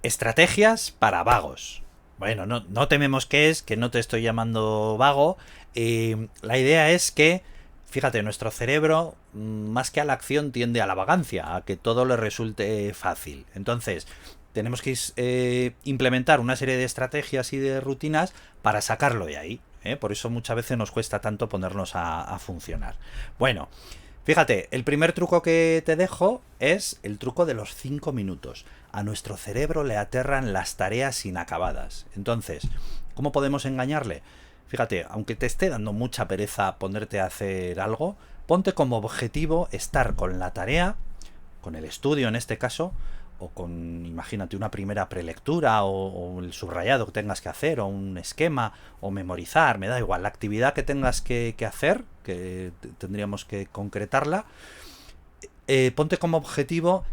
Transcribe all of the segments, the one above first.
Estrategias para vagos. Bueno, no tememos que es, que no te estoy llamando vago. La idea es que, fíjate, nuestro cerebro, más que a la acción, tiende a la vagancia, a que todo le resulte fácil. Entonces, tenemos que implementar una serie de estrategias y de rutinas para sacarlo de ahí. Por eso muchas veces nos cuesta tanto ponernos a funcionar. Bueno, fíjate, el primer truco que te dejo es el truco de los 5 minutos. A nuestro cerebro le aterran las tareas inacabadas. Entonces, ¿cómo podemos engañarle? Fíjate, aunque te esté dando mucha pereza ponerte a hacer algo, ponte como objetivo estar con la tarea, con el estudio en este caso, o con, imagínate, una primera prelectura o el subrayado que tengas que hacer, o un esquema, o memorizar, me da igual, la actividad que tengas que hacer, que tendríamos que concretarla, ponte como objetivo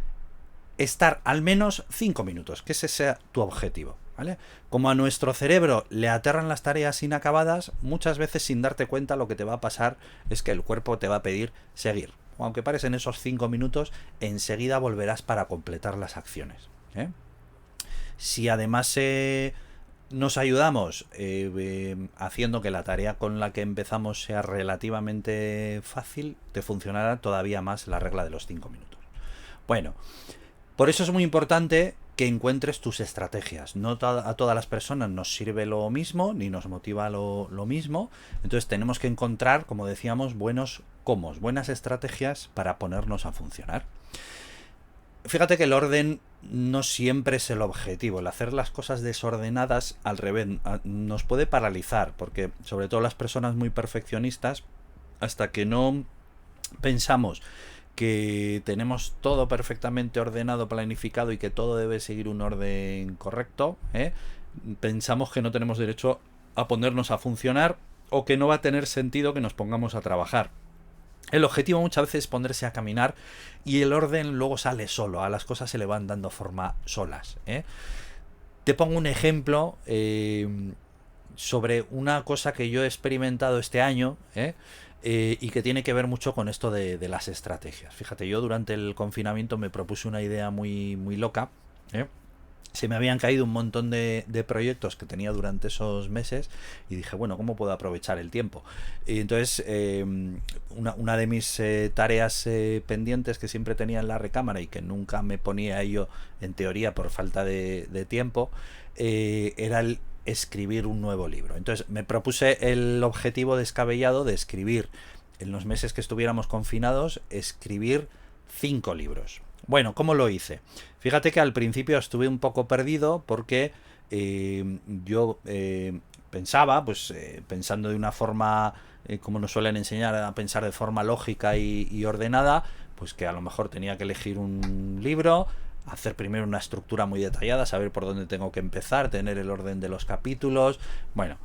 estar al menos 5 minutos, que ese sea tu objetivo. ¿Vale? Como a nuestro cerebro le aterran las tareas inacabadas, muchas veces sin darte cuenta lo que te va a pasar es que el cuerpo te va a pedir seguir. O aunque pares en esos 5 minutos, enseguida volverás para completar las acciones. Si además nos ayudamos haciendo que la tarea con la que empezamos sea relativamente fácil, te funcionará todavía más la regla de los 5 minutos. Bueno, por eso es muy importante que encuentres tus estrategias. No a todas las personas nos sirve lo mismo, ni nos motiva lo mismo. Entonces tenemos que encontrar, como decíamos, buenas estrategias para ponernos a funcionar. Fíjate que el orden no siempre es el objetivo. El hacer las cosas desordenadas, al revés, nos puede paralizar, porque sobre todo las personas muy perfeccionistas, hasta que no pensamos que tenemos todo perfectamente ordenado, planificado y que todo debe seguir un orden correcto, pensamos que no tenemos derecho a ponernos a funcionar o que no va a tener sentido que nos pongamos a trabajar. El objetivo muchas veces es ponerse a caminar y el orden luego sale solo, a las cosas se le van dando forma solas. Te pongo un ejemplo sobre una cosa que yo he experimentado este año, y que tiene que ver mucho con esto de las estrategias. Fíjate, yo durante el confinamiento me propuse una idea muy loca. Se me habían caído un montón de proyectos que tenía durante esos meses y dije, bueno, ¿cómo puedo aprovechar el tiempo? Y entonces, una de mis tareas pendientes que siempre tenía en la recámara y que nunca me ponía a ello en teoría por falta de tiempo, era el escribir un nuevo libro. Entonces me propuse el objetivo descabellado de escribir, en los meses que estuviéramos confinados, escribir 5 libros. Bueno, ¿cómo lo hice? Fíjate que al principio estuve un poco perdido porque yo pensaba, pues pensando de una forma, como nos suelen enseñar a pensar de forma lógica y ordenada, pues que a lo mejor tenía que elegir un libro, hacer primero una estructura muy detallada, saber por dónde tengo que empezar, tener el orden de los capítulos. Bueno,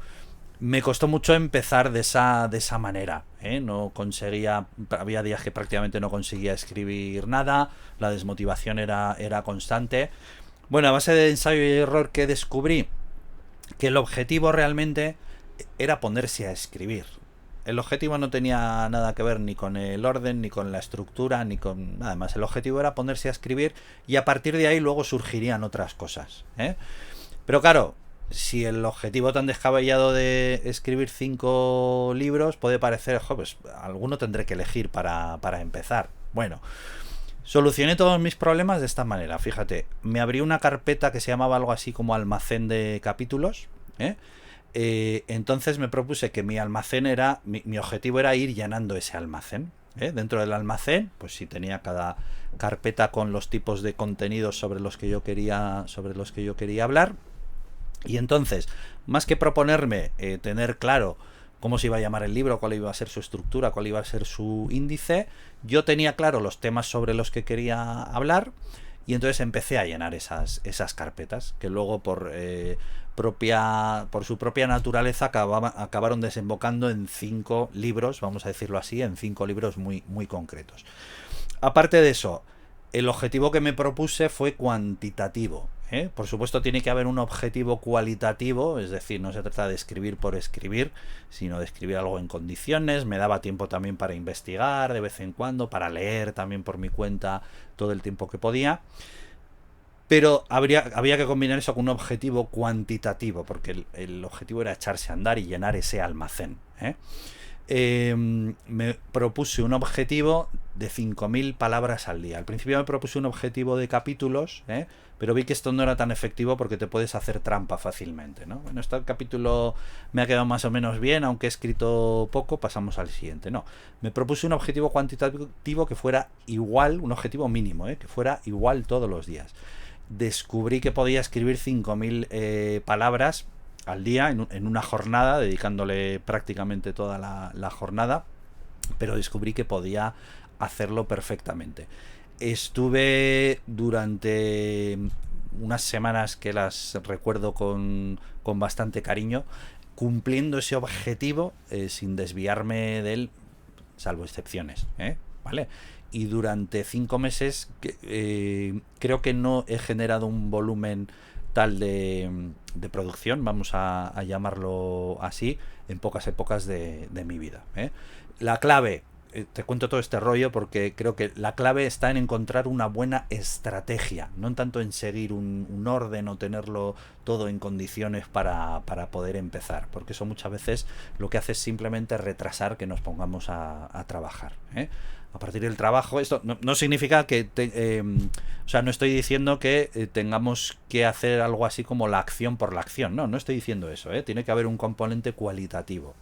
me costó mucho empezar de esa manera. No conseguía, había días que prácticamente no conseguía escribir nada, la desmotivación era constante. Bueno, a base de ensayo y error que descubrí que el objetivo realmente era ponerse a escribir. El objetivo no tenía nada que ver ni con el orden, ni con la estructura, ni con nada más. El objetivo era ponerse a escribir y a partir de ahí luego surgirían otras cosas. Pero claro, si el objetivo tan descabellado de escribir 5 libros puede parecer, pues alguno tendré que elegir para empezar. Bueno, solucioné todos mis problemas de esta manera. Fíjate, me abrí una carpeta que se llamaba algo así como almacén de capítulos. Entonces me propuse que mi almacén mi objetivo era ir llenando ese almacén. Dentro del almacén, pues si tenía cada carpeta con los tipos de contenidos sobre los que yo quería hablar. Y entonces, más que proponerme tener claro cómo se iba a llamar el libro, cuál iba a ser su estructura, cuál iba a ser su índice, yo tenía claro los temas sobre los que quería hablar y entonces empecé a llenar esas carpetas que luego por su propia naturaleza acabaron desembocando en 5 libros, vamos a decirlo así, en 5 libros muy concretos. Aparte de eso, el objetivo que me propuse fue cuantitativo. Por supuesto tiene que haber un objetivo cualitativo, es decir, no se trata de escribir por escribir, sino de escribir algo en condiciones. Me daba tiempo también para investigar de vez en cuando, para leer también por mi cuenta todo el tiempo que podía. Pero había que combinar eso con un objetivo cuantitativo, porque el objetivo era echarse a andar y llenar ese almacén. Me propuse un objetivo de 5.000 palabras al día. Al principio me propuse un objetivo de capítulos, pero vi que esto no era tan efectivo porque te puedes hacer trampa fácilmente, ¿no? Bueno, este capítulo me ha quedado más o menos bien, aunque he escrito poco, pasamos al siguiente. No, me propuse un objetivo cuantitativo que fuera igual, un objetivo mínimo, que fuera igual todos los días. Descubrí que podía escribir 5.000 palabras al día en una jornada, dedicándole prácticamente toda la jornada, pero descubrí que podía hacerlo perfectamente. Estuve durante unas semanas que las recuerdo con bastante cariño, cumpliendo ese objetivo sin desviarme de él, salvo excepciones, ¿vale? Y durante 5 meses creo que no he generado un volumen tal de producción, vamos a llamarlo así, en pocas épocas de mi vida. La clave, te cuento todo este rollo porque creo que la clave está en encontrar una buena estrategia, no en tanto en seguir un orden o tenerlo todo en condiciones para poder empezar, porque eso muchas veces lo que hace es simplemente retrasar que nos pongamos a trabajar. A partir del trabajo, esto no significa que o sea, no estoy diciendo que tengamos que hacer algo así como la acción por la acción, no estoy diciendo eso, tiene que haber un componente cualitativo,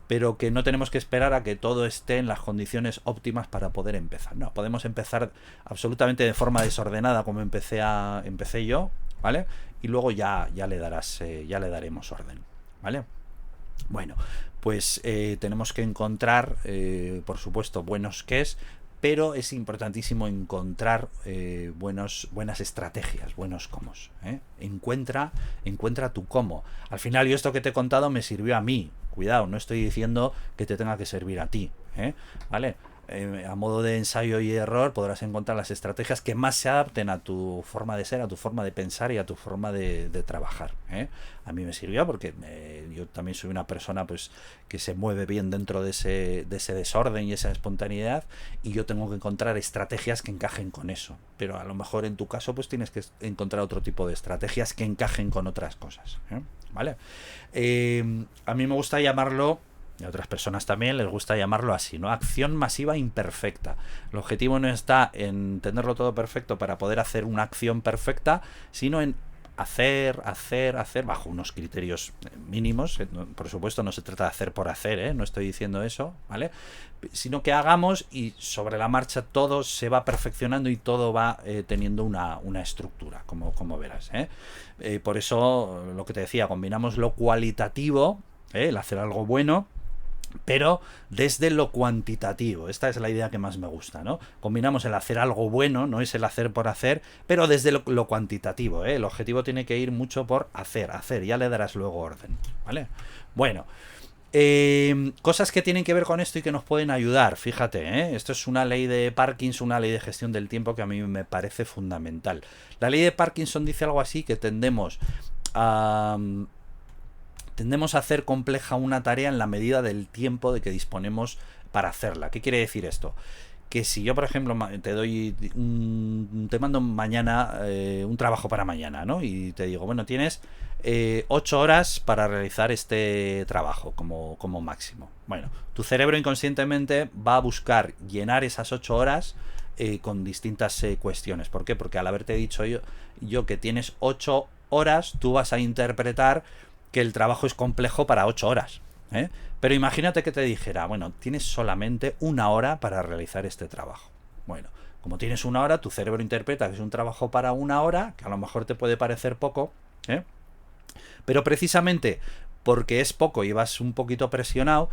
pero que no tenemos que esperar a que todo esté en las condiciones óptimas para poder empezar. No, podemos empezar absolutamente de forma desordenada como empecé yo, ¿vale? Y luego ya le daremos orden, ¿vale? Bueno, pues tenemos que encontrar, por supuesto, buenos qués, pero es importantísimo encontrar buenas estrategias, buenos comos. Encuentra tu cómo. Al final, yo esto que te he contado me sirvió a mí. Cuidado, no estoy diciendo que te tenga que servir a ti. ¿Vale? A modo de ensayo y error podrás encontrar las estrategias que más se adapten a tu forma de ser, a tu forma de pensar y a tu forma de trabajar. A mí me sirvió porque yo también soy una persona pues que se mueve bien dentro de ese desorden y esa espontaneidad, y yo tengo que encontrar estrategias que encajen con eso. Pero a lo mejor en tu caso pues tienes que encontrar otro tipo de estrategias que encajen con otras cosas. ¿Vale? A mí me gusta llamarlo, y a otras personas también les gusta llamarlo así, ¿no? Acción masiva imperfecta. El objetivo no está en tenerlo todo perfecto para poder hacer una acción perfecta, sino en hacer bajo unos criterios mínimos. Por supuesto, no se trata de hacer por hacer, no estoy diciendo eso, ¿vale? Sino que hagamos y sobre la marcha todo se va perfeccionando y todo va teniendo una estructura, como verás. Por eso, lo que te decía, combinamos lo cualitativo, el hacer algo bueno, pero desde lo cuantitativo. Esta es la idea que más me gusta, ¿no? Combinamos el hacer algo bueno, no es el hacer por hacer, pero desde lo cuantitativo, El objetivo tiene que ir mucho por hacer, ya le darás luego orden, ¿vale? Bueno, cosas que tienen que ver con esto y que nos pueden ayudar, fíjate, esto es una ley de Parkinson, una ley de gestión del tiempo que a mí me parece fundamental. La ley de Parkinson dice algo así, que tendemos a hacer compleja una tarea en la medida del tiempo de que disponemos para hacerla. ¿Qué quiere decir esto? Que si yo, por ejemplo, te mando mañana un trabajo para mañana, ¿no? Y te digo, bueno, tienes 8 horas para realizar este trabajo como máximo. Bueno, tu cerebro inconscientemente va a buscar llenar esas 8 horas con distintas cuestiones. ¿Por qué? Porque al haberte dicho yo que tienes 8 horas, tú vas a interpretar que el trabajo es complejo para 8 horas. Pero imagínate que te dijera, bueno, tienes solamente 1 hora para realizar este trabajo. Bueno, como tienes 1 hora, tu cerebro interpreta que es un trabajo para 1 hora, que a lo mejor te puede parecer poco, pero precisamente porque es poco y vas un poquito presionado,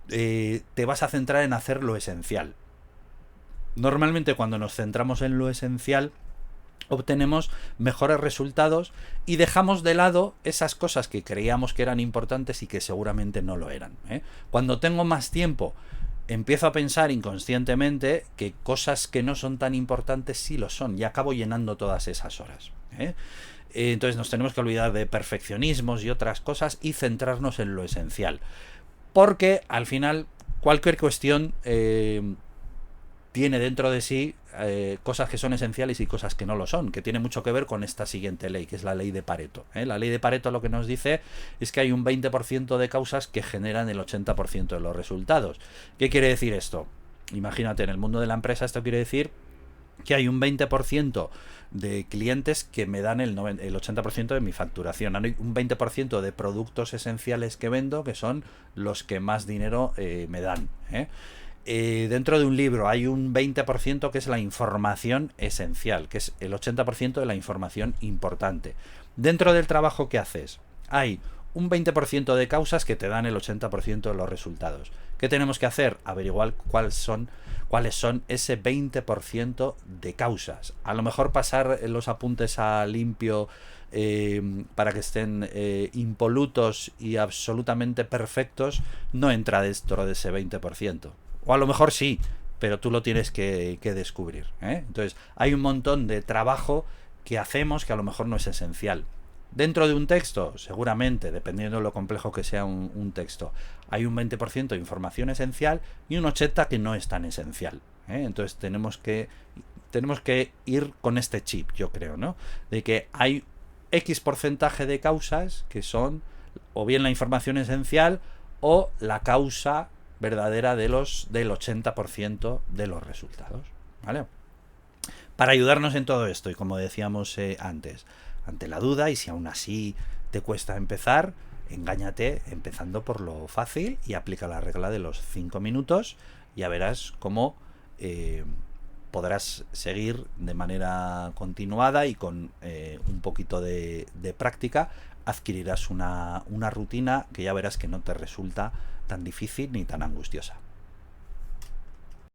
te vas a centrar en hacer lo esencial. Normalmente cuando nos centramos en lo esencial, obtenemos mejores resultados y dejamos de lado esas cosas que creíamos que eran importantes y que seguramente no lo eran. Cuando tengo más tiempo, empiezo a pensar inconscientemente que cosas que no son tan importantes sí lo son, y acabo llenando todas esas horas. Entonces nos tenemos que olvidar de perfeccionismos y otras cosas y centrarnos en lo esencial, porque al final cualquier cuestión tiene dentro de sí cosas que son esenciales y cosas que no lo son, que tiene mucho que ver con esta siguiente ley, que es la ley de Pareto. La ley de Pareto lo que nos dice es que hay un 20% de causas que generan el 80% de los resultados. ¿Qué quiere decir esto? Imagínate, en el mundo de la empresa esto quiere decir que hay un 20% de clientes que me dan el 80% de mi facturación. Hay un 20% de productos esenciales que vendo que son los que más dinero me dan. Dentro de un libro hay un 20% que es la información esencial, que es el 80% de la información importante. Dentro del trabajo que haces hay un 20% de causas que te dan el 80% de los resultados. ¿Qué tenemos que hacer? Averiguar cuáles son ese 20% de causas. A lo mejor pasar los apuntes a limpio para que estén impolutos y absolutamente perfectos no entra dentro de ese 20%. O a lo mejor sí, pero tú lo tienes que descubrir. Entonces, hay un montón de trabajo que hacemos que a lo mejor no es esencial. Dentro de un texto, seguramente, dependiendo de lo complejo que sea un texto, hay un 20% de información esencial y un 80% que no es tan esencial. Entonces tenemos que ir con este chip, yo creo, ¿no? De que hay X porcentaje de causas que son o bien la información esencial o la causa verdadera del 80% de los resultados, ¿vale? Para ayudarnos en todo esto, y como decíamos antes, ante la duda, y si aún así te cuesta empezar, engáñate empezando por lo fácil y aplica la regla de los 5 minutos. Ya verás cómo podrás seguir de manera continuada y con un poquito de práctica adquirirás una rutina que ya verás que no te resulta tan difícil ni tan angustiosa.